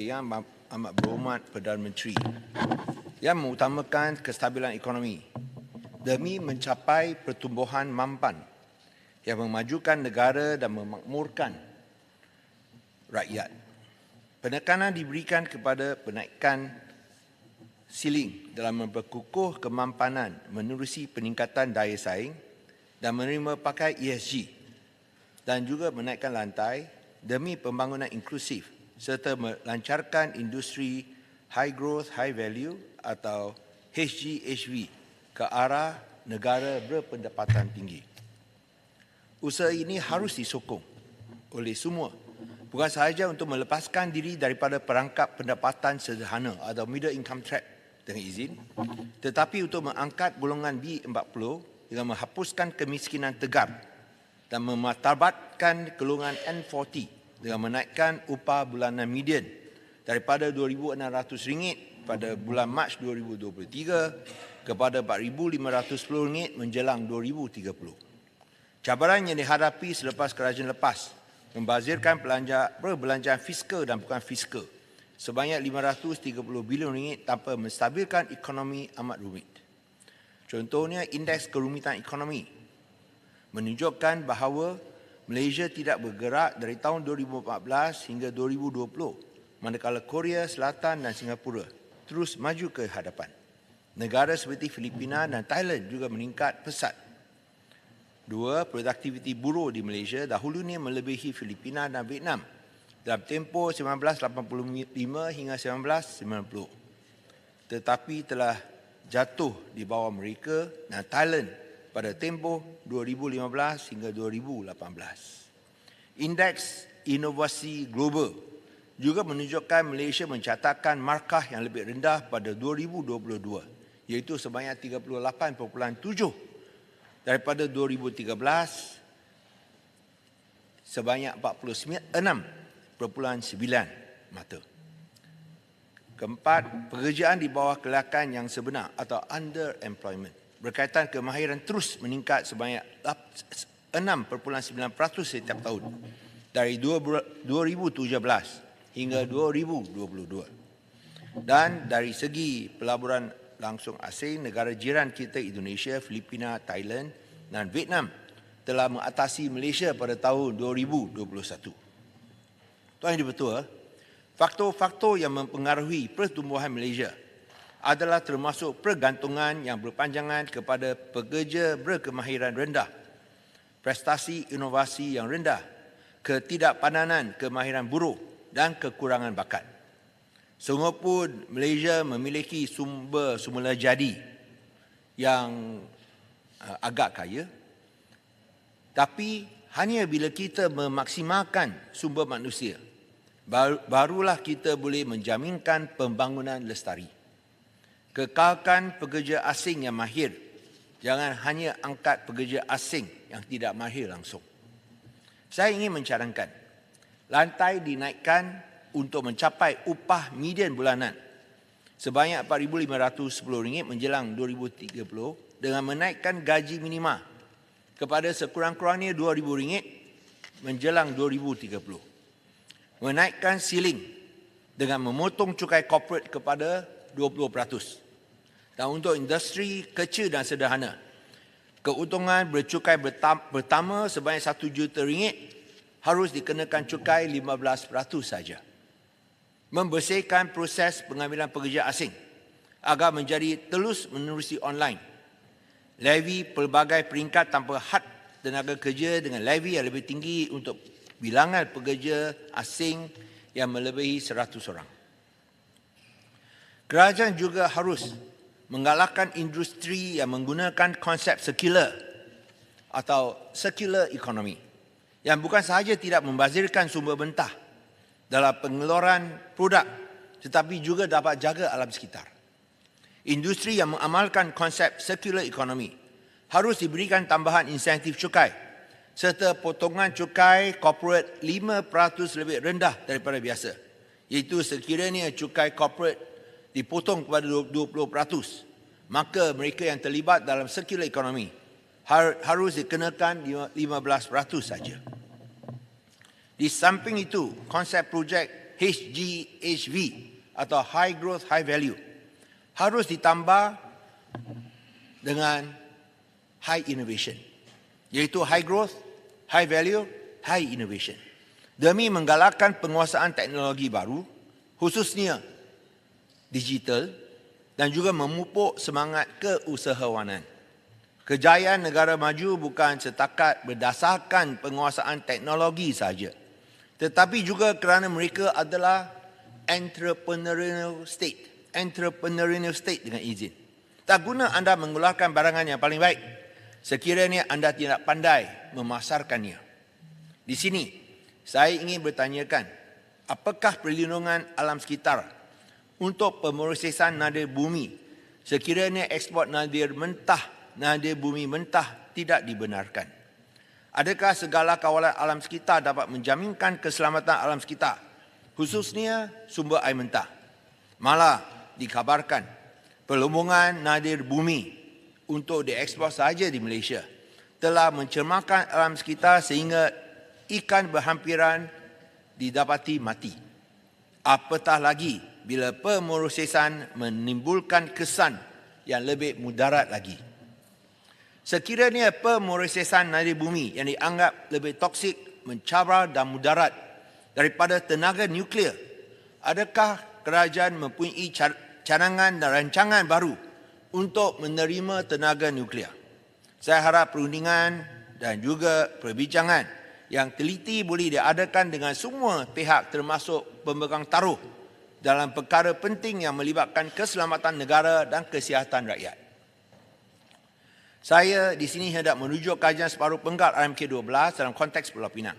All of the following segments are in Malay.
Yang amat berhormat Perdana Menteri yang mengutamakan kestabilan ekonomi demi mencapai pertumbuhan mampan yang memajukan negara dan memakmurkan rakyat. Penekanan diberikan kepada penaikan siling dalam memperkukuh kemampanan menerusi peningkatan daya saing dan menerima pakai ESG dan juga menaikkan lantai demi pembangunan inklusif serta melancarkan industri high growth, high value atau HGHV ke arah negara berpendapatan tinggi. Usaha ini harus disokong oleh semua, bukan sahaja untuk melepaskan diri daripada perangkap pendapatan sederhana atau middle income trap dengan izin, tetapi untuk mengangkat golongan B40 dengan menghapuskan kemiskinan tegar dan memartabatkan golongan N40 dengan menaikkan upah bulanan median daripada RM2,600 pada bulan Mac 2023 kepada RM4,510 menjelang 2030. Cabaran yang dihadapi selepas kerajaan lepas membazirkan perbelanjaan fiskal dan bukan fiskal sebanyak RM530 bilion tanpa menstabilkan ekonomi amat rumit. Contohnya, indeks kerumitan ekonomi menunjukkan bahawa Malaysia tidak bergerak dari tahun 2014 hingga 2020, manakala Korea Selatan dan Singapura terus maju ke hadapan. Negara seperti Filipina dan Thailand juga meningkat pesat. Dua, produktiviti buruh di Malaysia dahulunya melebihi Filipina dan Vietnam dalam tempoh 1985 hingga 1990, tetapi telah jatuh di bawah mereka dan Thailand pada tempoh 2015 hingga 2018. Indeks Inovasi Global juga menunjukkan Malaysia mencatatkan markah yang lebih rendah pada 2022, iaitu sebanyak 38.7 daripada 2013 sebanyak 46.9 mata. Keempat, pekerjaan di bawah kelayakan yang sebenar atau underemployment berkaitan kemahiran terus meningkat sebanyak 6.9% setiap tahun dari 2017 hingga 2022. Dan dari segi pelaburan langsung asing, negara jiran kita Indonesia, Filipina, Thailand dan Vietnam telah mengatasi Malaysia pada tahun 2021. Tuan Yang Dipertua, faktor-faktor yang mempengaruhi pertumbuhan Malaysia adalah termasuk pergantungan yang berpanjangan kepada pekerja berkemahiran rendah, prestasi inovasi yang rendah, ketidakpadanan kemahiran buruh dan kekurangan bakat. Sungguhpun Malaysia memiliki sumber semula jadi yang agak kaya, tapi hanya bila kita memaksimalkan sumber manusia, barulah kita boleh menjaminkan pembangunan lestari. Kekalkan pekerja asing yang mahir, jangan hanya angkat pekerja asing yang tidak mahir langsung. Saya ingin mencadangkan, lantai dinaikkan untuk mencapai upah median bulanan sebanyak RM4,510 menjelang 2030 dengan menaikkan gaji minima kepada sekurang-kurangnya RM2,000 menjelang 2030. Menaikkan siling dengan memotong cukai korporat kepada 20%. Dan untuk industri kecil dan sederhana, keuntungan bercukai pertama sebanyak RM1 juta harus dikenakan cukai 15% saja. Membersihkan proses pengambilan pekerja asing agar menjadi terus menerusi online. Levy pelbagai peringkat tanpa had tenaga kerja dengan levy yang lebih tinggi untuk bilangan pekerja asing yang melebihi 100 orang. Kerajaan juga harus menggalakkan industri yang menggunakan konsep sirkular atau circular economy yang bukan sahaja tidak membazirkan sumber mentah dalam pengeluaran produk tetapi juga dapat jaga alam sekitar. Industri yang mengamalkan konsep circular economy harus diberikan tambahan insentif cukai serta potongan cukai corporate 5% lebih rendah daripada biasa, iaitu sekiranya cukai corporate dipotong kepada 20%, maka mereka yang terlibat dalam circular economy harus dikenakan 15% saja. Di samping itu, konsep projek HGHV atau High Growth High Value harus ditambah dengan High Innovation, iaitu High Growth, High Value, High Innovation, demi menggalakkan penguasaan teknologi baru, khususnya digital, dan juga memupuk semangat keusahawanan. Kejayaan negara maju bukan setakat berdasarkan penguasaan teknologi sahaja, tetapi juga kerana mereka adalah entrepreneurial state dengan izin. Tak guna anda mengeluarkan barangan yang paling baik sekiranya anda tidak pandai memasarkannya. Di sini, saya ingin bertanyakan, apakah perlindungan alam sekitar untuk pemrosesan nadir bumi sekiranya ekspor nadir bumi mentah tidak dibenarkan? Adakah segala kawalan alam sekitar dapat menjaminkan keselamatan alam sekitar, khususnya sumber air mentah? Malah dikabarkan pelumbungan nadir bumi untuk diekspor sahaja di Malaysia telah mencemarkan alam sekitar sehingga ikan berhampiran didapati mati. Apatah lagi bila pemrosesan menimbulkan kesan yang lebih mudarat lagi. Sekiranya pemrosesan nadir bumi yang dianggap lebih toksik, mencabar dan mudarat daripada tenaga nuklear, adakah kerajaan mempunyai cadangan dan rancangan baru untuk menerima tenaga nuklear? Saya harap perundingan dan juga perbincangan yang teliti boleh diadakan dengan semua pihak termasuk pemegang taruh dalam perkara penting yang melibatkan keselamatan negara dan kesihatan rakyat. Saya di sini hendak merujuk kajian separuh penggal RMK 12 dalam konteks Pulau Pinang.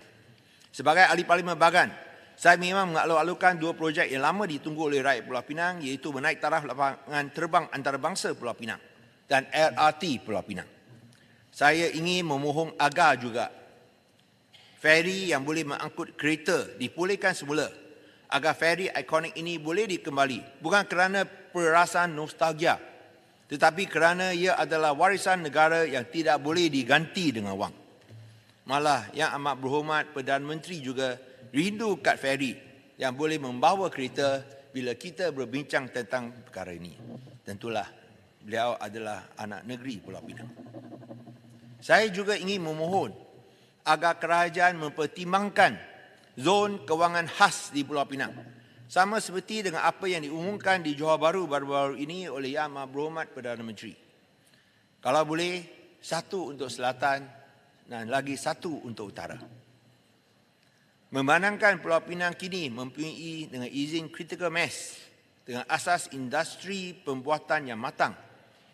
Sebagai ahli Parlimen Bagan, saya memang mengalu-alukan dua projek yang lama ditunggu oleh rakyat Pulau Pinang, iaitu menaik taraf lapangan terbang antarabangsa Pulau Pinang dan LRT Pulau Pinang. Saya ingin memohon agar juga feri yang boleh mengangkut kereta dipulihkan semula, agar feri ikonik ini boleh dikembali, bukan kerana perasaan nostalgia, tetapi kerana ia adalah warisan negara yang tidak boleh diganti dengan wang. Malah Yang Amat Berhormat Perdana Menteri juga rindu kad feri yang boleh membawa kereta bila kita berbincang tentang perkara ini. Tentulah beliau adalah anak negeri Pulau Pinang. Saya juga ingin memohon agar kerajaan mempertimbangkan zon kewangan khas di Pulau Pinang, sama seperti dengan apa yang diumumkan di Johor Bahru baru-baru ini oleh Yang Amat Berhormat Perdana Menteri. Kalau boleh, satu untuk selatan dan lagi satu untuk utara. Memandangkan Pulau Pinang kini mempunyai dengan izin critical mass dengan asas industri pembuatan yang matang,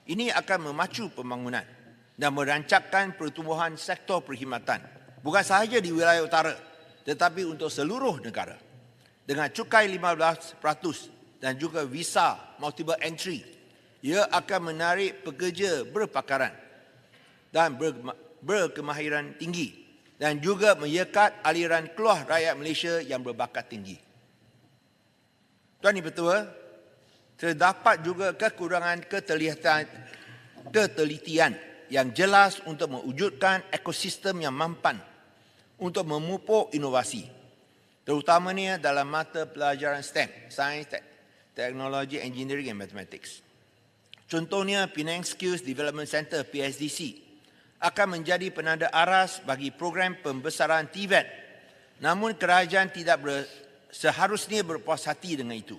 ini akan memacu pembangunan dan merancangkan pertumbuhan sektor perkhidmatan, bukan sahaja di wilayah utara, tetapi untuk seluruh negara. Dengan cukai 15% dan juga visa multiple entry, ia akan menarik pekerja berpakaran dan berkemahiran tinggi dan juga menyekat aliran keluar rakyat Malaysia yang berbakat tinggi. Tuan Ibu Ketua, terdapat juga kekurangan ketelitian yang jelas untuk mewujudkan ekosistem yang mampan untuk memupuk inovasi, terutamanya dalam mata pelajaran STEM, Science, Technology, Engineering and Mathematics. Contohnya, Penang Skills Development Center PSDC akan menjadi penanda aras bagi program pembesaran TVET. Namun kerajaan tidak seharusnya berpuas hati dengan itu.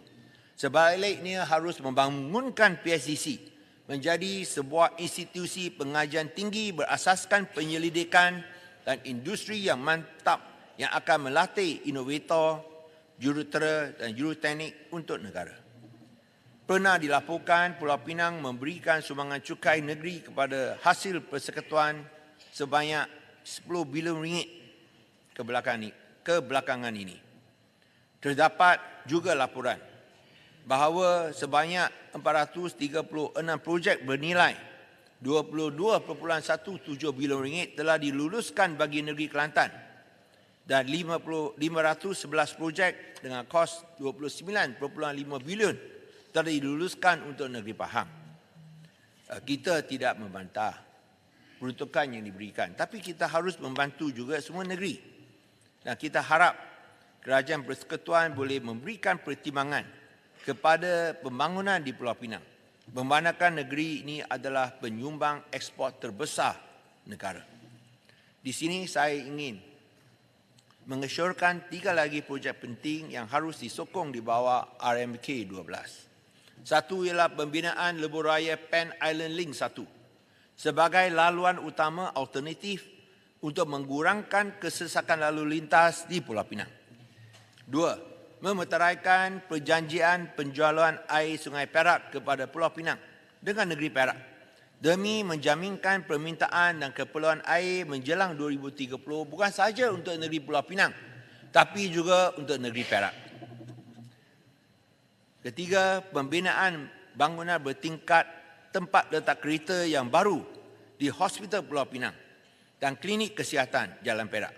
Sebaliknya harus membangunkan PSDC menjadi sebuah institusi pengajian tinggi berasaskan penyelidikan dan industri yang mantap yang akan melatih inovator, jurutera dan juruteknik untuk negara. Pernah dilaporkan Pulau Pinang memberikan sumbangan cukai negeri kepada hasil persekutuan sebanyak 10 bilion ringgit kebelakangan ini. Terdapat juga laporan bahawa sebanyak 436 projek bernilai 22.17 bilion ringgit telah diluluskan bagi negeri Kelantan dan 511 projek dengan kos 29.5 bilion telah diluluskan untuk negeri Pahang. Kita tidak membantah peruntukan yang diberikan, tapi kita harus membantu juga semua negeri. Dan kita harap Kerajaan Persekutuan boleh memberikan pertimbangan kepada pembangunan di Pulau Pinang, memandangkan negeri ini adalah penyumbang ekspor terbesar negara. Di sini saya ingin mengesyorkan 3 lagi projek penting yang harus disokong di bawah RMK 12. Satu ialah pembinaan lebuh raya Pan Island Link 1 sebagai laluan utama alternatif untuk mengurangkan kesesakan lalu lintas di Pulau Pinang. 2. Memeteraikan perjanjian penjualan air Sungai Perak kepada Pulau Pinang dengan negeri Perak demi menjaminkan permintaan dan keperluan air menjelang 2030 bukan sahaja untuk negeri Pulau Pinang tapi juga untuk negeri Perak. Ketiga, pembinaan bangunan bertingkat tempat letak kereta yang baru di Hospital Pulau Pinang dan Klinik Kesihatan Jalan Perak.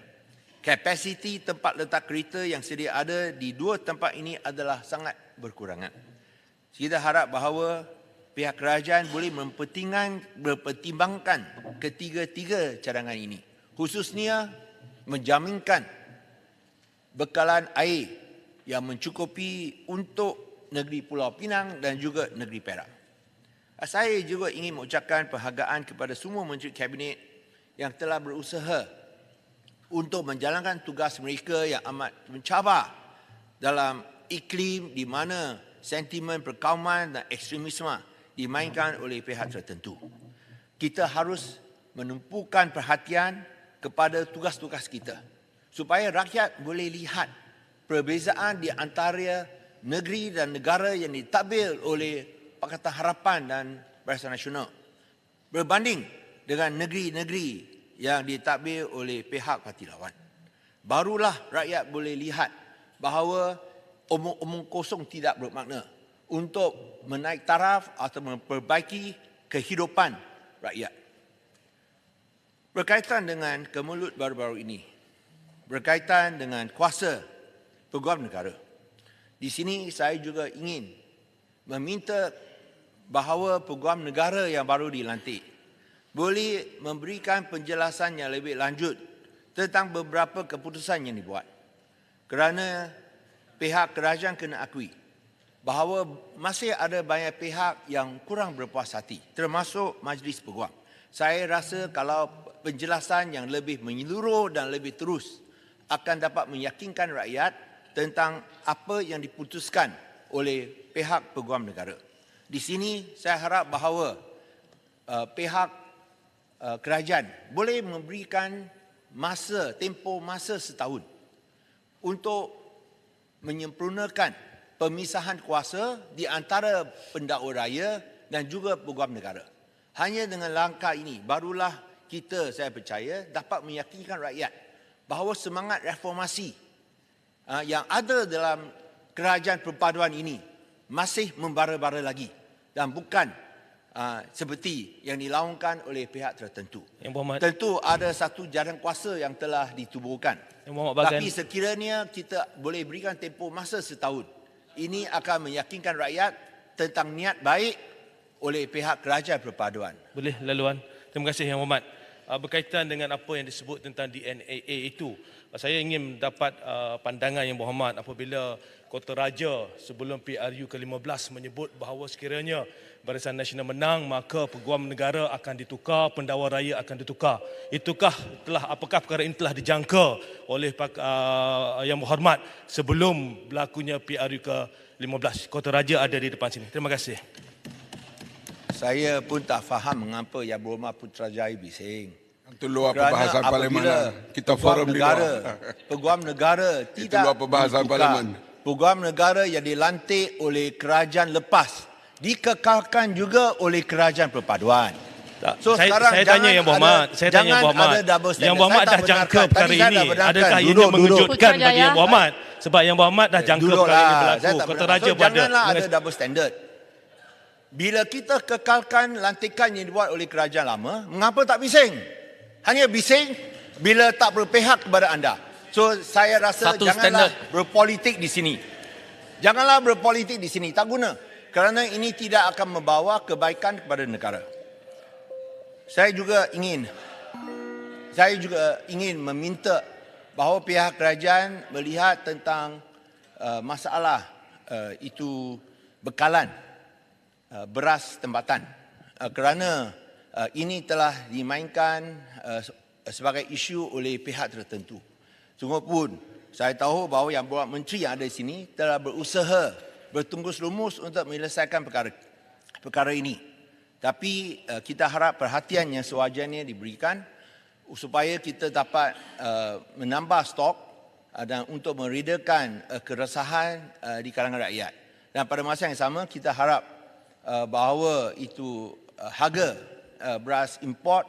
Kapasiti tempat letak kereta yang sedia ada di 2 tempat ini adalah sangat berkurangan. Kita harap bahawa pihak kerajaan boleh mempertimbangkan ketiga-tiga cadangan ini, khususnya menjaminkan bekalan air yang mencukupi untuk negeri Pulau Pinang dan juga negeri Perak. Saya juga ingin mengucapkan penghargaan kepada semua Menteri Kabinet yang telah berusaha untuk menjalankan tugas mereka yang amat mencabar dalam iklim di mana sentimen perkauman dan ekstremisme dimainkan oleh pihak tertentu. Kita harus menumpukan perhatian kepada tugas-tugas kita supaya rakyat boleh lihat perbezaan di antara negeri dan negara yang ditadbir oleh Pakatan Harapan dan Barisan Nasional berbanding dengan negeri-negeri yang ditadbir oleh pihak parti lawan. Barulah rakyat boleh lihat bahawa omong-omong kosong tidak bermakna untuk menaik taraf atau memperbaiki kehidupan rakyat. Berkaitan dengan kemelut baru-baru ini, berkaitan dengan kuasa peguam negara, di sini saya juga ingin meminta bahawa peguam negara yang baru dilantik boleh memberikan penjelasan yang lebih lanjut tentang beberapa keputusan yang dibuat. Kerana pihak kerajaan kena akui bahawa masih ada banyak pihak yang kurang berpuas hati, termasuk Majlis Peguam. Saya rasa kalau penjelasan yang lebih menyeluruh dan lebih terus akan dapat meyakinkan rakyat tentang apa yang diputuskan oleh pihak Peguam Negara. Di sini saya harap bahawa pihak kerajaan boleh memberikan tempoh masa setahun untuk menyempurnakan pemisahan kuasa di antara pendakwa raya dan juga peguam negara. Hanya dengan langkah ini barulah kita, saya percaya, dapat meyakinkan rakyat bahawa semangat reformasi yang ada dalam kerajaan perpaduan ini masih membara-bara lagi dan bukan seperti yang dilaungkan oleh pihak tertentu. Tentu ada satu jaring kuasa yang telah ditubuhkan. Tapi sekiranya kita boleh berikan tempoh masa setahun, ini akan meyakinkan rakyat tentang niat baik oleh pihak kerajaan perpaduan. Boleh laluan. Terima kasih Yang Berhormat. Berkaitan dengan apa yang disebut tentang DNAA itu, saya ingin mendapat pandangan Yang Berhormat apabila Kota Raja sebelum PRU ke-15 menyebut bahawa sekiranya Barisan Nasional menang, maka peguam negara akan ditukar, pendakwa raya akan ditukar. Apakah perkara ini telah dijangka oleh Yang Berhormat sebelum berlakunya PRU ke-15? Kota Raja ada di depan sini. Terima kasih. Saya pun tak faham mengapa Yang Berhormat Putrajaya bising. Itu luar perbahasan parlimen. Kita forum di luar. Peguam negara tidak luar perbahasan parlimen. Peguam negara yang dilantik oleh kerajaan lepas dikekalkan juga oleh kerajaan perpaduan. So, saya tanya Yang Berhormat, Yang Berhormat dah jangka perkara ini. Adakah ini mengejutkan bagi Yang Berhormat? Sebab Yang Berhormat dah jangka perkara ini berlaku. Kota Raja pun ada. Janganlah ada double standard. Bila kita kekalkan lantikan yang dibuat oleh kerajaan lama, mengapa tak bising? Hanya bising bila tak berpihak kepada anda. So saya rasa janganlah berpolitik di sini. Janganlah berpolitik di sini, tak guna. Kerana ini tidak akan membawa kebaikan kepada negara. Saya juga ingin meminta bahawa pihak kerajaan melihat tentang masalah itu bekalan beras tempatan kerana ini telah dimainkan sebagai isu oleh pihak tertentu. Sungguh pun saya tahu bahawa yang Perdana Menteri yang ada di sini telah berusaha bertungkus lumus untuk menyelesaikan perkara ini. Tapi kita harap perhatian yang sewajarnya diberikan supaya kita dapat menambah stok dan untuk meredakan keresahan di kalangan rakyat. Dan pada masa yang sama kita harap bahawa itu harga beras import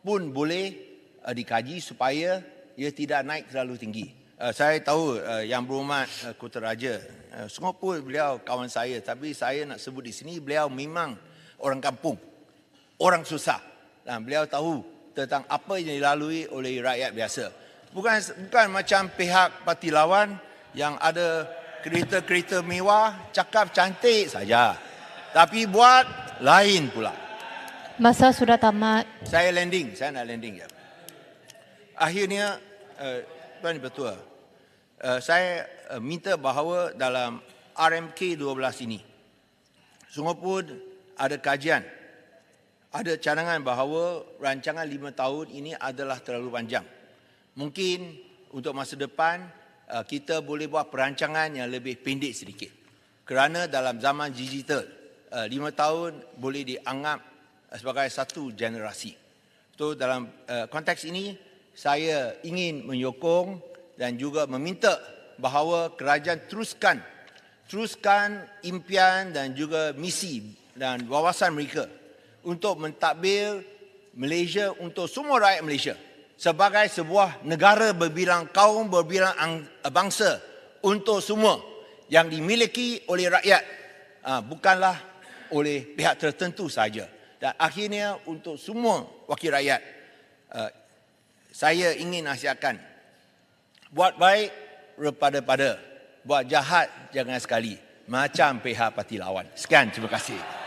pun boleh dikaji supaya ia tidak naik terlalu tinggi. Saya tahu Yang Berhormat Kota Raja, sungguh pun beliau kawan saya, tapi saya nak sebut di sini beliau memang orang kampung, orang susah. Dan beliau tahu tentang apa yang dilalui oleh rakyat biasa. Bukan macam pihak parti lawan yang ada kereta-kereta mewah, cakap cantik saja. Tapi buat lain pula. Masa sudah tamat. Saya nak landing ya. Akhirnya, Tuan Ketua, saya minta bahawa dalam RMK 12 ini, sungguh pun ada kajian, ada cadangan bahawa rancangan 5 tahun ini adalah terlalu panjang. Mungkin untuk masa depan kita boleh buat perancangan yang lebih pendek sedikit. Kerana dalam zaman digital, 5 tahun boleh dianggap sebagai satu generasi. So dalam konteks ini, saya ingin menyokong dan juga meminta bahawa kerajaan teruskan impian dan juga misi dan wawasan mereka untuk mentadbir Malaysia untuk semua rakyat Malaysia sebagai sebuah negara berbilang kaum, berbilang bangsa untuk semua yang dimiliki oleh rakyat, bukanlah oleh pihak tertentu saja. Dan akhirnya untuk semua wakil rakyat, saya ingin nasihatkan, buat baik pada, buat jahat jangan sekali, macam pihak parti lawan. Sekian, terima kasih.